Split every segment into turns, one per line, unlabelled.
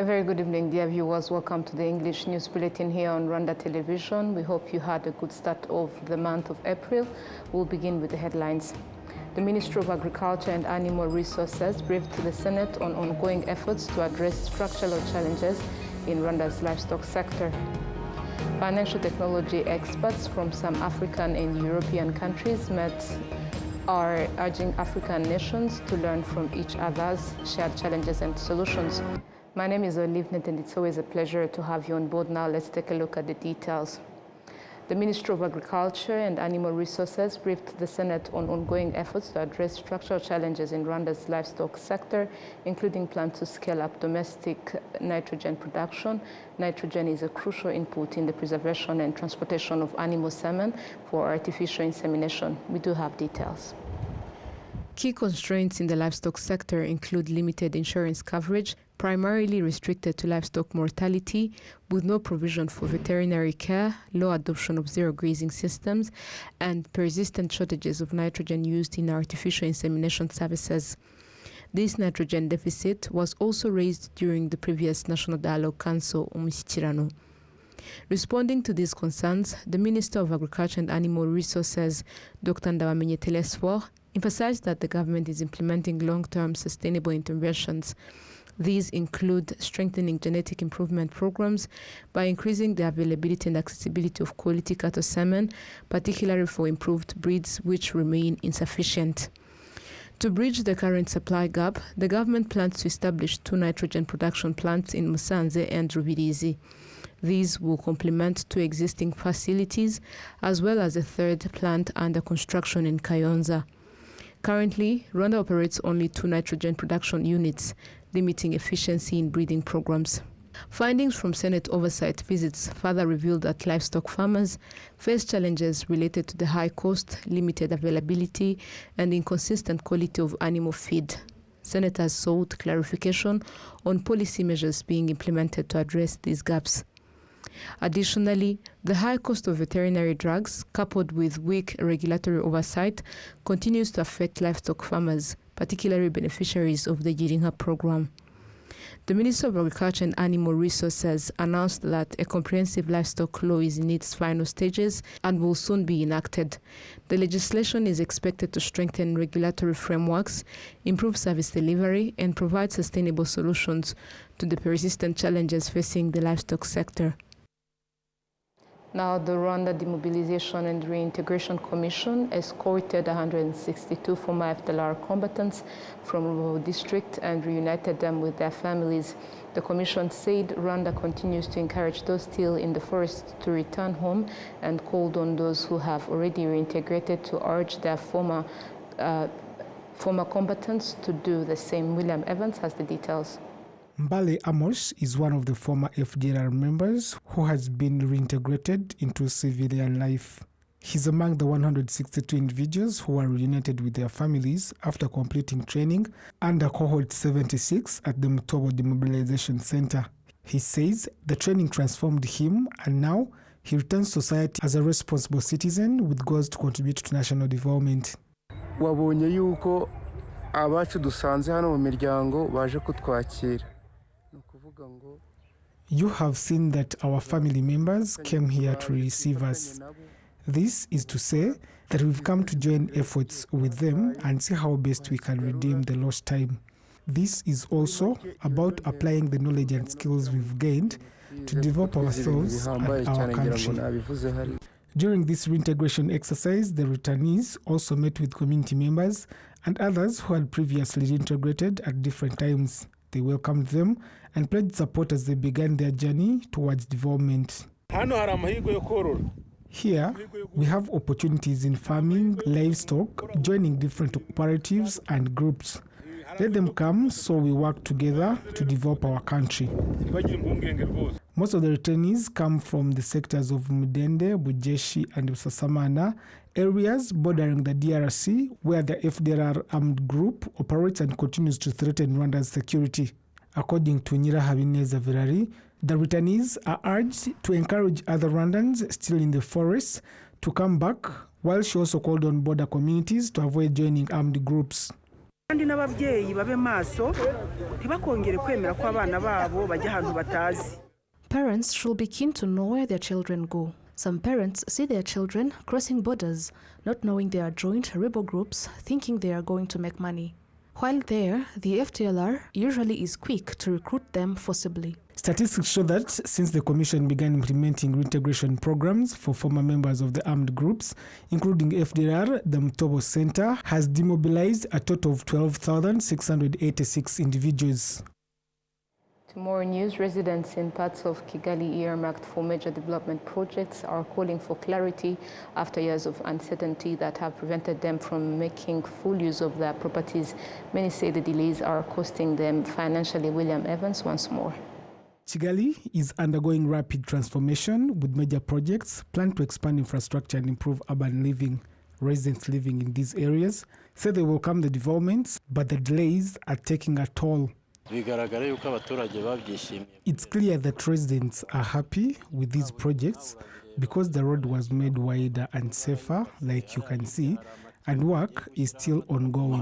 A very good evening, dear viewers. Welcome to the English News Bulletin here on Rwanda Television. We hope you had a good start of the month of April. We'll begin with the headlines. The Ministry of Agriculture and Animal Resources briefed the Senate on ongoing efforts to address structural challenges in Rwanda's livestock sector. Financial technology experts from some African and European countries are urging African nations to learn from each other's shared challenges and solutions. My name is Olivnet, and it's always a pleasure to have you on board. Now let's take a look at the details. The Ministry of Agriculture and Animal Resources briefed the Senate on ongoing efforts to address structural challenges in Rwanda's livestock sector, including plans to scale up domestic nitrogen production. Nitrogen is a crucial input in the preservation and transportation of animal semen for artificial insemination. We do have details. Key constraints in the livestock sector include limited insurance coverage, primarily restricted to livestock mortality, with no provision for veterinary care, low adoption of zero grazing systems, and persistent shortages of nitrogen used in artificial insemination services. This nitrogen deficit was also raised during the previous National Dialogue Council Umushyikirano. Responding to these concerns, the Minister of Agriculture and Animal Resources, Dr. Ndabamenye Telesfor, emphasized that the government is implementing long-term sustainable interventions. These include strengthening genetic improvement programs by increasing the availability and accessibility of quality cattle semen, particularly for improved breeds which remain insufficient. To bridge the current supply gap, the government plans to establish 2 nitrogen production plants in Musanze and Rubirizi. These will complement 2 existing facilities, as well as a 3rd plant under construction in Kayonza. Currently, Rwanda operates only 2 nitrogen production units, limiting efficiency in breeding programs. Findings from Senate oversight visits further revealed that livestock farmers face challenges related to the high cost, limited availability, and inconsistent quality of animal feed. Senators sought clarification on policy measures being implemented to address these gaps. Additionally, the high cost of veterinary drugs, coupled with weak regulatory oversight, continues to affect livestock farmers, particularly beneficiaries of the Girinka program. The Minister of Agriculture and Animal Resources announced that a comprehensive livestock law is in its final stages and will soon be enacted. The legislation is expected to strengthen regulatory frameworks, improve service delivery, and provide sustainable solutions to the persistent challenges facing the livestock sector. Now, the Rwanda Demobilization and Reintegration Commission escorted 162 former FDLR combatants from Rubavu district and reunited them with their families. The commission said Rwanda continues to encourage those still in the forest to return home and called on those who have already reintegrated to urge their former combatants to do the same. William Evans has the details.
Mbale Amos is one of the former FDLR members who has been reintegrated into civilian life. He's among the 162 individuals who were reunited with their families after completing training under cohort 76 at the Mutobo Demobilization Center. He says the training transformed him, and now he returns to society as a responsible citizen with goals to contribute to national development.
Wabonye yuko abacu dusanze hano mu miryango baje kutwakira.
You have seen that our family members came here to receive us. This is to say that we've come to join efforts with them and see how best we can redeem the lost time. This is also about applying the knowledge and skills we've gained to develop ourselves and our country. During this reintegration exercise, the returnees also met with community members and others who had previously reintegrated at different times. They welcomed them and pledged support as they began their journey towards development. Here, we have opportunities in farming, livestock, joining different cooperatives and groups. Let them come so we work together to develop our country. Most of the returnees come from the sectors of Mudende, Bujeshi, and Busasamana, areas bordering the DRC, where the FDLR armed group operates and continues to threaten Rwanda's security. According to Nyirahabineza Virari, the returnees are urged to encourage other Rwandans still in the forests to come back, while she also called on border communities to avoid joining armed groups.
kandi n'ababyeyi babe maso ntibakongere kwemera ko abana babo bajya ahantu batazi.
Parents should be keen to know where their children go. Some parents see their children crossing borders, not knowing they are joined rebel groups, thinking they are going to make money. While there, the FDLR usually is quick to recruit them forcibly.
Statistics show that since the Commission began implementing reintegration programs for former members of the armed groups, including FDLR, the Mtobo Center has demobilized a total of 12,686 individuals.
Tomorrow news, residents in parts of Kigali earmarked for major development projects are calling for clarity after years of uncertainty that have prevented them from making full use of their properties. Many say the delays are costing them financially. William Evans once more.
Kigali is undergoing rapid transformation with major projects planned to expand infrastructure and improve urban living. Residents living in these areas say they welcome the developments, but the delays are taking a toll. It's clear that residents are happy with these projects because the road was made wider and safer, like you can see, and work is still ongoing.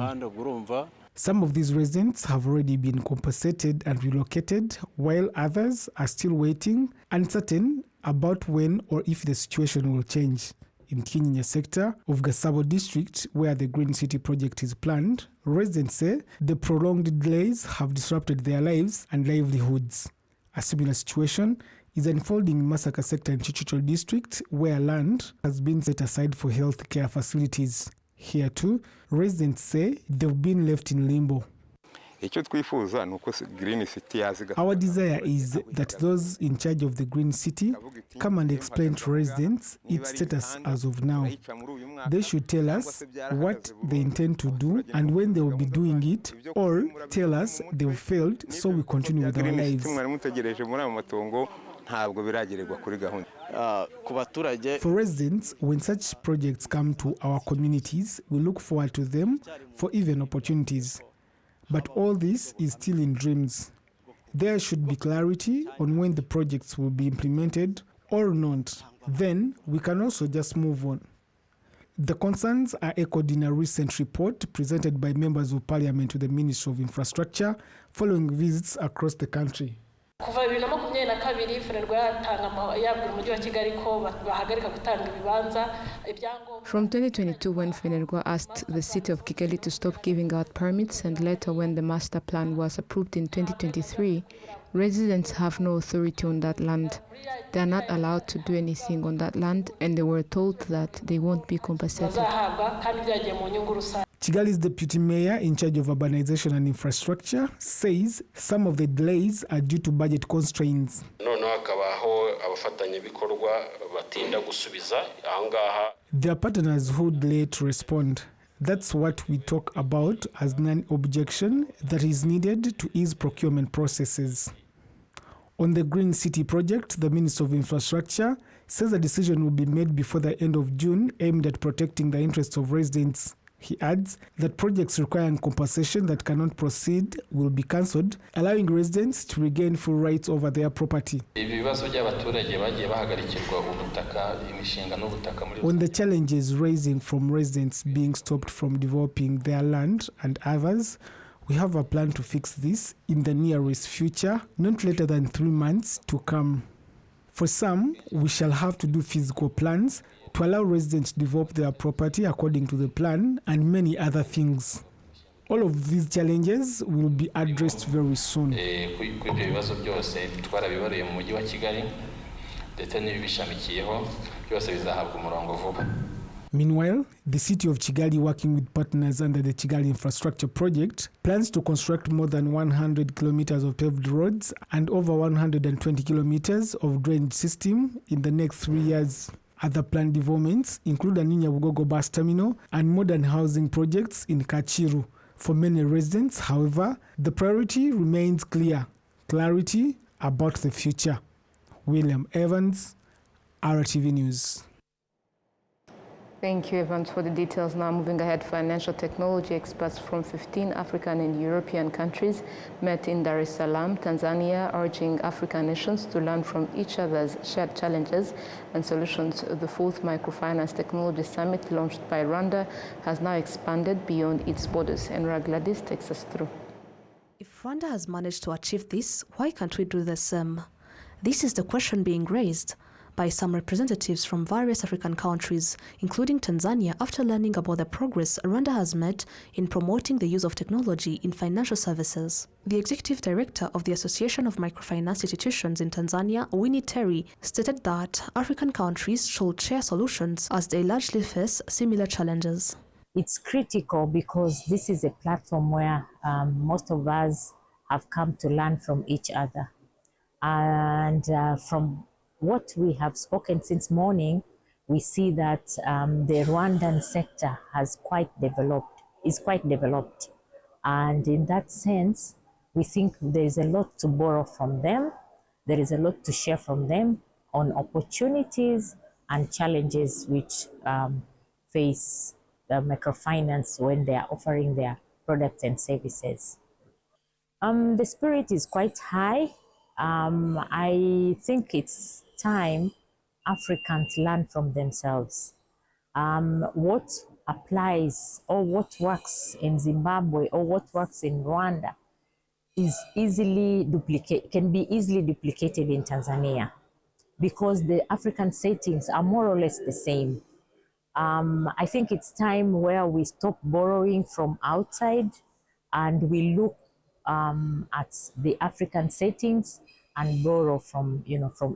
Some of these residents have already been compensated and relocated, while others are still waiting, uncertain about when or if the situation will change. In Kinyinya sector of Gasabo district, where the Green City project is planned, residents say the prolonged delays have disrupted their lives and livelihoods. A similar situation is unfolding in Masaka sector in Chichicho district, where land has been set aside for health care facilities. Here too, residents say they've been left in limbo. Our desire is that those in charge of the Green City come and explain to residents its status as of now. They should tell us what they intend to do and when they will be doing it, or tell us they've failed so we continue with our lives. For residents, when such projects come to our communities, we look forward to them for even opportunities. But all this is still in dreams. There should be clarity on when the projects will be implemented or not. Then we can also just move on. The concerns are echoed in a recent report presented by members of parliament to the Ministry of Infrastructure following visits across the country.
From 2022, when FENERGWA asked the city of Kigali to stop giving out permits, and later when the master plan was approved in 2023, residents have no authority on that land. They are not allowed to do anything on that land, and they were told that they won't be compensated.
Kigali's deputy mayor in charge of urbanization and infrastructure says some of the delays are due to budget constraints. There are partners who delay to respond. That's what we talk about as non-objection that is needed to ease procurement processes. On the Green City project, the Minister of Infrastructure says a decision will be made before the end of June aimed at protecting the interests of residents. He adds that projects requiring compensation that cannot proceed will be cancelled, allowing residents to regain full rights over their property. On the challenges raising from residents being stopped from developing their land and others, we have a plan to fix this in the nearest future, not later than 3 months to come. For some, we shall have to do physical plans to allow residents to develop their property according to the plan and many other things. All of these challenges will be addressed very soon. Meanwhile, the city of Kigali, working with partners under the Kigali Infrastructure Project, plans to construct more than 100 kilometers of paved roads and over 120 kilometers of drainage system in the next 3 years. Other planned developments include a Nyabugogo bus terminal and modern housing projects in Kachiru. For many residents, however, the priority remains clear: clarity about the future. William Evans, RTV News.
Thank you, Evans, for the details. Now moving ahead, financial technology experts from 15 African and European countries met in Dar es Salaam, Tanzania, urging African nations to learn from each other's shared challenges and solutions. The fourth Microfinance Technology Summit, launched by Rwanda, has now expanded beyond its borders. And Gladys takes us through.
If Rwanda has managed to achieve this, why can't we do the same? This is the question being raised by some representatives from various African countries, including Tanzania, after learning about the progress Rwanda has made in promoting the use of technology in financial services. The executive director of the Association of Microfinance Institutions in Tanzania, Winnie Terry, stated that African countries should share solutions as they largely face similar challenges.
It's critical because this is a platform where most of us have come to learn from each other. And from what we have spoken since morning, we see that the Rwandan sector is quite developed. And in that sense, we think there is a lot to borrow from them. There is a lot to share from them on opportunities and challenges which face the microfinance when they are offering their products and services. The spirit is quite high. I think it's time Africans learn from themselves. What applies or what works in Zimbabwe or what works in Rwanda is can be easily duplicated in Tanzania because the African settings are more or less the same. I think it's time where we stop borrowing from outside and we look at the African settings and borrow from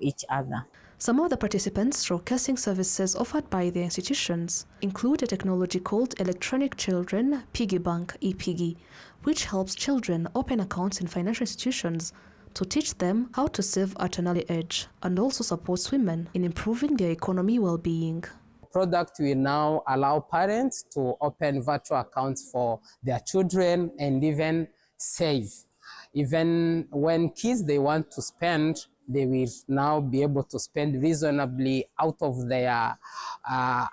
each other.
Some of the participants showcasing services offered by the institutions include a technology called Electronic Children Piggy Bank, ePiggy, which helps children open accounts in financial institutions to teach them how to save at an early age and also supports women in improving their economy well-being.
Product will now allow parents to open virtual accounts for their children and even save. Even when kids they want to spend, they will now be able to spend reasonably out of their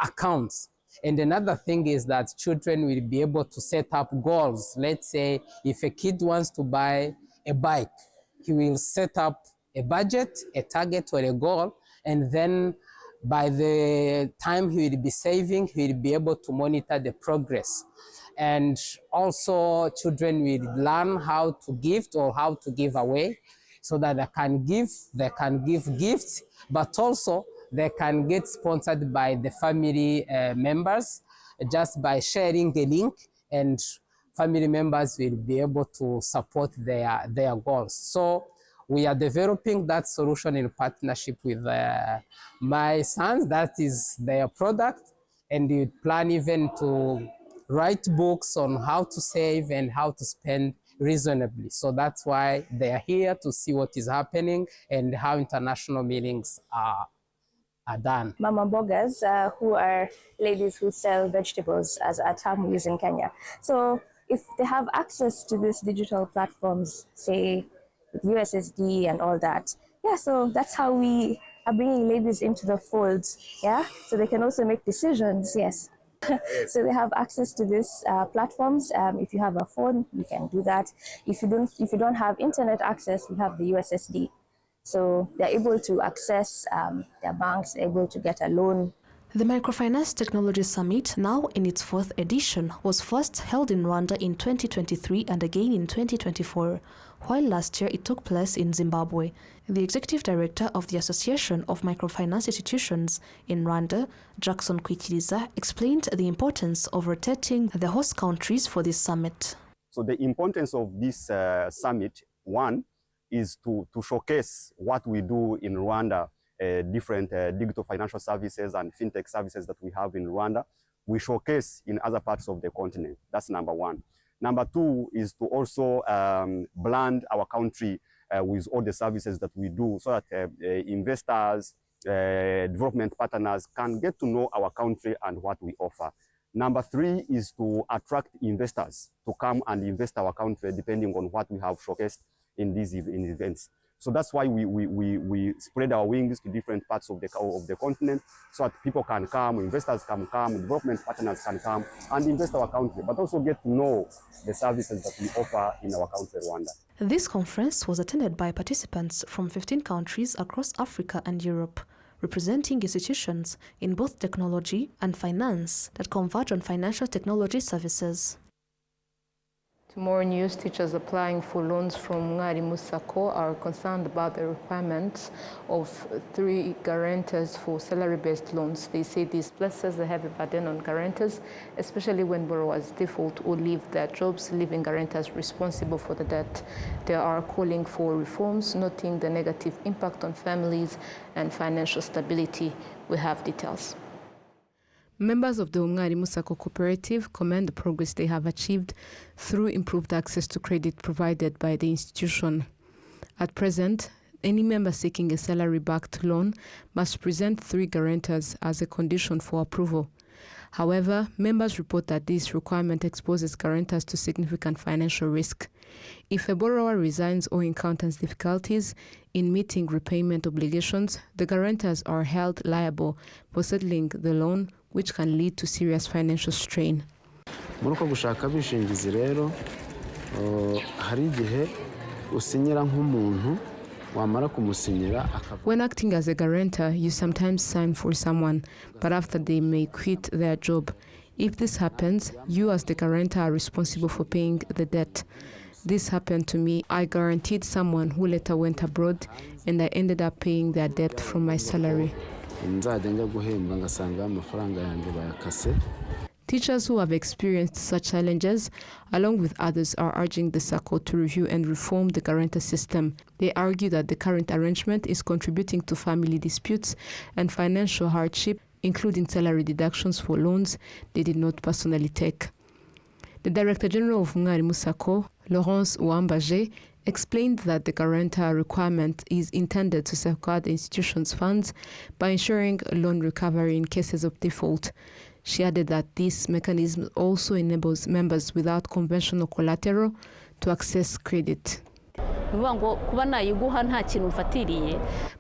accounts. And another thing is that children will be able to set up goals. Let's say if a kid wants to buy a bike, he will set up a budget, a target or a goal, and then by the time he will be saving, he will be able to monitor the progress. And also children will learn how to gift or how to give away so that they can give gifts, but also they can get sponsored by the family members just by sharing a link, and family members will be able to support their goals. So we are developing that solution in partnership with my sons. That is their product, and we plan even to write books on how to save and how to spend reasonably. So that's why they are here to see what is happening and how international meetings are done.
Mama Mbogas, who are ladies who sell vegetables, as a term we use in Kenya. So if they have access to these digital platforms, say with USSD and all that, yeah, so that's how we are bringing ladies into the fold, yeah, so they can also make decisions, yes. So they have access to these platforms. If you have a phone, you can do that. If you don't have internet access, you have the USSD. So they're able to access their banks, able to get a loan.
The Microfinance Technology Summit, now in its 4th edition, was first held in Rwanda in 2023 and again in 2024, while last year it took place in Zimbabwe. The executive director of the Association of Microfinance Institutions in Rwanda, Jackson Kwikiriza, explained the importance of rotating the host countries for this summit.
So the importance of this summit, one, is to showcase what we do in Rwanda, different digital financial services and fintech services that we have in Rwanda. We showcase in other parts of the continent. That's number one. Number two is to also blend our country with all the services that we do so that investors, development partners can get to know our country and what we offer. Number three is to attract investors to come and invest our country depending on what we have showcased in these events. So that's why we spread our wings to different parts of the continent so that people can come, investors can come, development partners can come and invest our country, but also get to know the services that we offer in our country, Rwanda.
This conference was attended by participants from 15 countries across Africa and Europe, representing institutions in both technology and finance that converge on financial technology services.
Tomorrow news, teachers applying for loans from Mwalimu Sacco are concerned about the requirements of 3 guarantors for salary-based loans. They say this places a heavy burden on guarantors, especially when borrowers default or leave their jobs, leaving guarantors responsible for the debt. They are calling for reforms, noting the negative impact on families and financial stability. We have details. Members of the Mwalimu Sacco cooperative commend the progress they have achieved through improved access to credit provided by the institution. At present, any member seeking a salary-backed loan must present 3 guarantors as a condition for approval. However, members report that this requirement exposes guarantors to significant financial risk. If a borrower resigns or encounters difficulties in meeting repayment obligations, the guarantors are held liable for settling the loan, which can lead to serious financial strain.
Muri uko gushaka abishingizi rero hari igihe usinyira nk'umuntu wamara kumusinyira.
When acting as a guarantor, you sometimes sign for someone, but after they may quit their job. If this happens, you as the guarantor are responsible for paying the debt. This happened to me. I guaranteed someone who later went abroad, and I ended up paying their debt from my salary. Teachers who have experienced such challenges, along with others, are urging the Sacco to review and reform the guarantor system. They argue that the current arrangement is contributing to family disputes and financial hardship, including salary deductions for loans they did not personally take. The Director General of Mwalimu Sacco, Laurence Uwambaje, explained that the guarantor requirement is intended to safeguard the institution's funds by ensuring loan recovery in cases of default. She added that this mechanism also enables members without conventional collateral to access credit.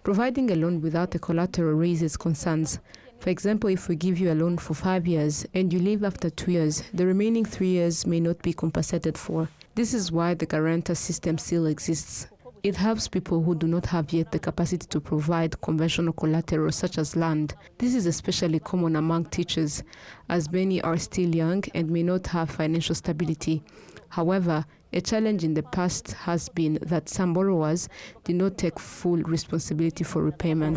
Providing a loan without a collateral raises concerns. For example, if we give you a loan for 5 years and you leave after 2 years, the remaining 3 years may not be compensated for. This is why the guarantor system still exists. It helps people who do not have yet the capacity to provide conventional collateral such as land. This is especially common among teachers, as many are still young and may not have financial stability. However, a challenge in the past has been that some borrowers did not take full responsibility for repayment.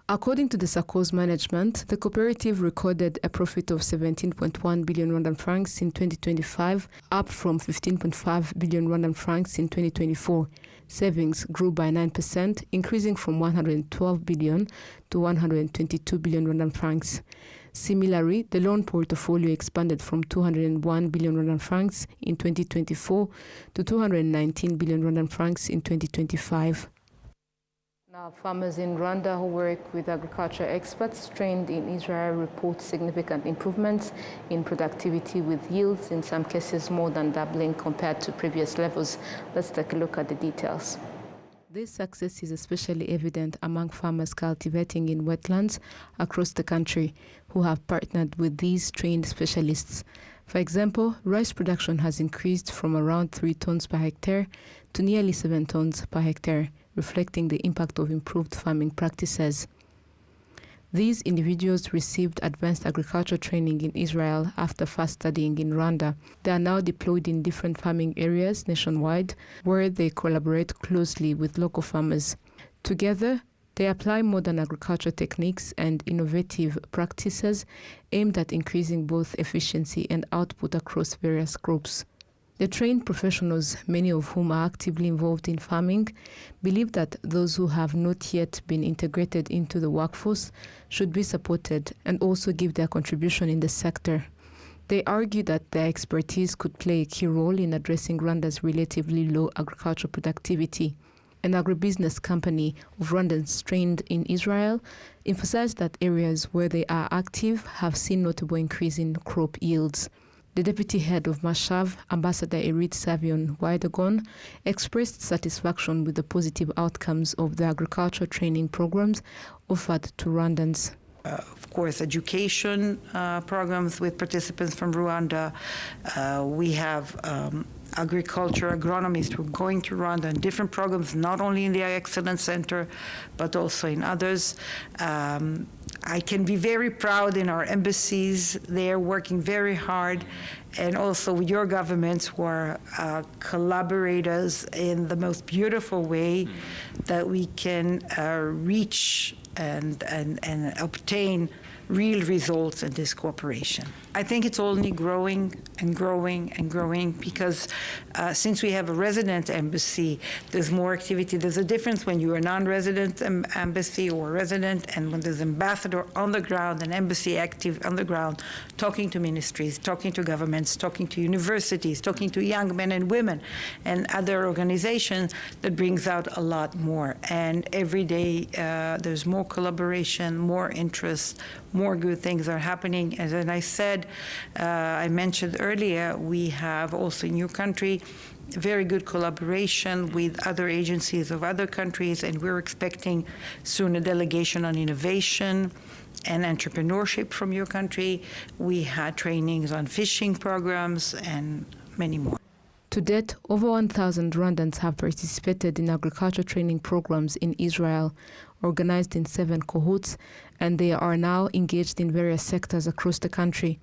According to the Sacco's management, the cooperative recorded a profit of 17.1 billion Rwandan francs in 2025, up from 15.5 billion Rwandan francs in 2024. Savings grew by 9%, increasing from 112 billion to 122 billion Rwandan francs. Similarly, the loan portfolio expanded from 201 billion Rwandan francs in 2024 to 219 billion Rwandan francs in 2025. Now, farmers in Rwanda who work with agriculture experts trained in Israel report significant improvements in productivity, with yields in some cases more than doubling compared to previous levels. Let's take a look at the details. This success is especially evident among farmers cultivating in wetlands across the country who have partnered with these trained specialists. For example, rice production has increased from around 3 tons per hectare to nearly 7 tons per hectare, reflecting the impact of improved farming practices. These individuals received advanced agriculture training in Israel after first studying in Rwanda. They are now deployed in different farming areas nationwide, where they collaborate closely with local farmers. Together, they apply modern agriculture techniques and innovative practices aimed at increasing both efficiency and output across various crops. The trained professionals, many of whom are actively involved in farming, believe that those who have not yet been integrated into the workforce should be supported and also give their contribution in the sector. They argue that their expertise could play a key role in addressing Rwanda's relatively low agricultural productivity. An agribusiness company of Rwandans trained in Israel emphasized that areas where they are active have seen notable increase in crop yields. The deputy head of Mashav, Ambassador Irit Savion Waidagon, expressed satisfaction with the positive outcomes of the agriculture training programs offered to Rwandans.
Of course, education programs with participants from Rwanda. We have agriculture agronomists who are going to Rwanda in different programs, not only in the Excellence Center, but also in others. I can be very proud in our embassies. They are working very hard, and also with your governments who are collaborators in the most beautiful way that we can reach and obtain real results in this cooperation. I think it's only growing and growing and growing because since we have a resident embassy, there's more activity. There's a difference when you're a non-resident embassy or resident and when there's ambassador on the ground, an embassy active on the ground, talking to ministries, talking to governments, talking to universities, talking to young men and women and other organizations, that brings out a lot more. And every day there's more collaboration, more interest, more good things are happening. As I said, I mentioned earlier, we have also in your country very good collaboration with other agencies of other countries, and we're expecting soon a delegation on innovation and entrepreneurship from your country. We had trainings on fishing programs and many more.
To date, over 1,000 Rwandans have participated in agriculture training programs in Israel, organized in 7 cohorts, and they are now engaged in various sectors across the country.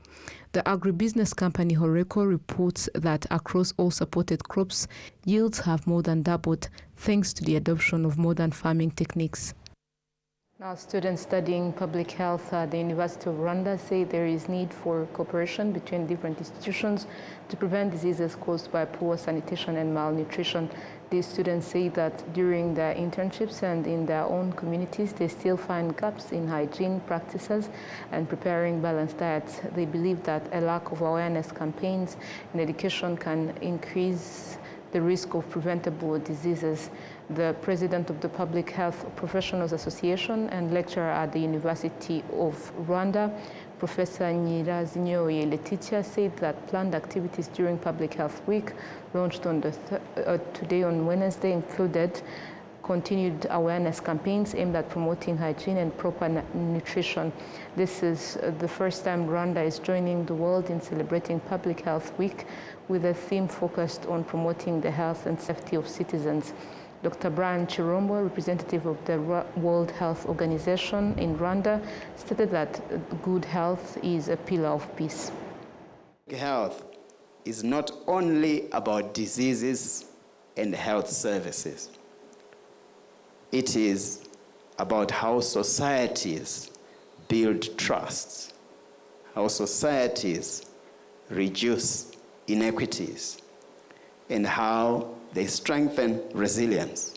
The agribusiness company Horeco reports that across all supported crops, yields have more than doubled thanks to the adoption of modern farming techniques. Now, students studying public health at the University of Rwanda say there is need for cooperation between different institutions to prevent diseases caused by poor sanitation and malnutrition. These students say that during their internships and in their own communities, they still find gaps in hygiene practices and preparing balanced diets. They believe that a lack of awareness campaigns and education can increase the risk of preventable diseases. The president of the Public Health Professionals Association and lecturer at the University of Rwanda, Professor Nyirazinyoye Letitia, said that planned activities during Public Health Week, launched on today on Wednesday, included continued awareness campaigns aimed at promoting hygiene and proper nutrition. This is the first time Rwanda is joining the world in celebrating Public Health Week with a theme focused on promoting the health and safety of citizens. Dr. Brian Chirombo, representative of the World Health Organization in Rwanda, stated that good health is a pillar of peace.
Health is not only about diseases and health services. It is about how societies build trust, how societies reduce inequities, and how they strengthen resilience,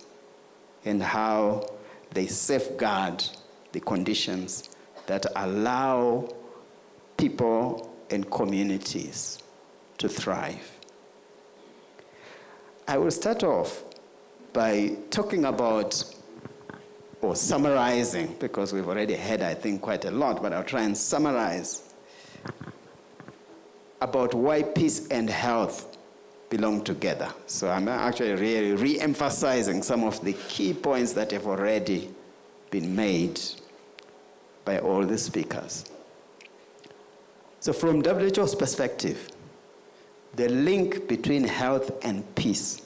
and how they safeguard the conditions that allow people and communities to thrive. I will start off by talking about, or summarizing, because we've already had, I think, quite a lot, but I'll try and summarize about why peace and health belong together. So I'm actually really re-emphasizing some of the key points that have already been made by all the speakers. So from WHO's perspective, the link between health and peace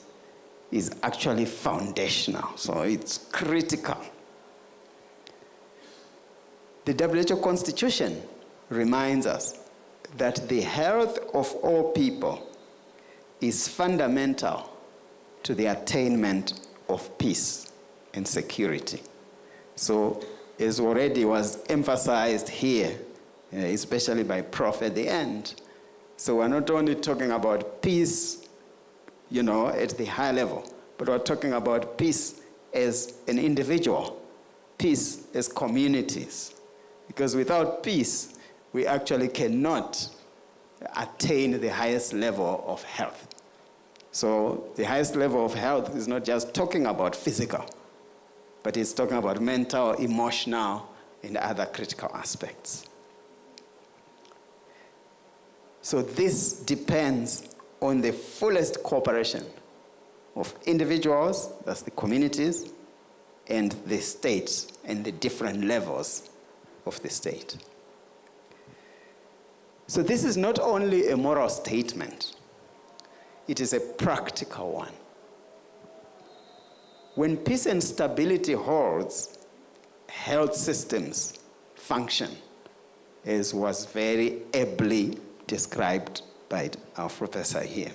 is actually foundational, so it's critical. The WHO Constitution reminds us that the health of all people is fundamental to the attainment of peace and security. So, as already was emphasized here, especially by Prof at the end, so we're not only talking about peace, at the high level, but we're talking about peace as an individual, peace as communities. Because without peace, we actually cannot attain the highest level of health. So the highest level of health is not just talking about physical, but it's talking about mental, emotional, and other critical aspects. So this depends on the fullest cooperation of individuals, that's the communities, and the states and the different levels of the state. So this is not only a moral statement, it is a practical one. When peace and stability holds, health systems function, as was very ably described by our professor here.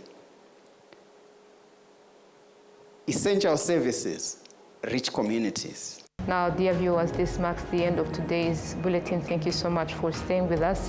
Essential services reach communities.
Now, dear viewers, this marks the end of today's bulletin. Thank you so much for staying with us.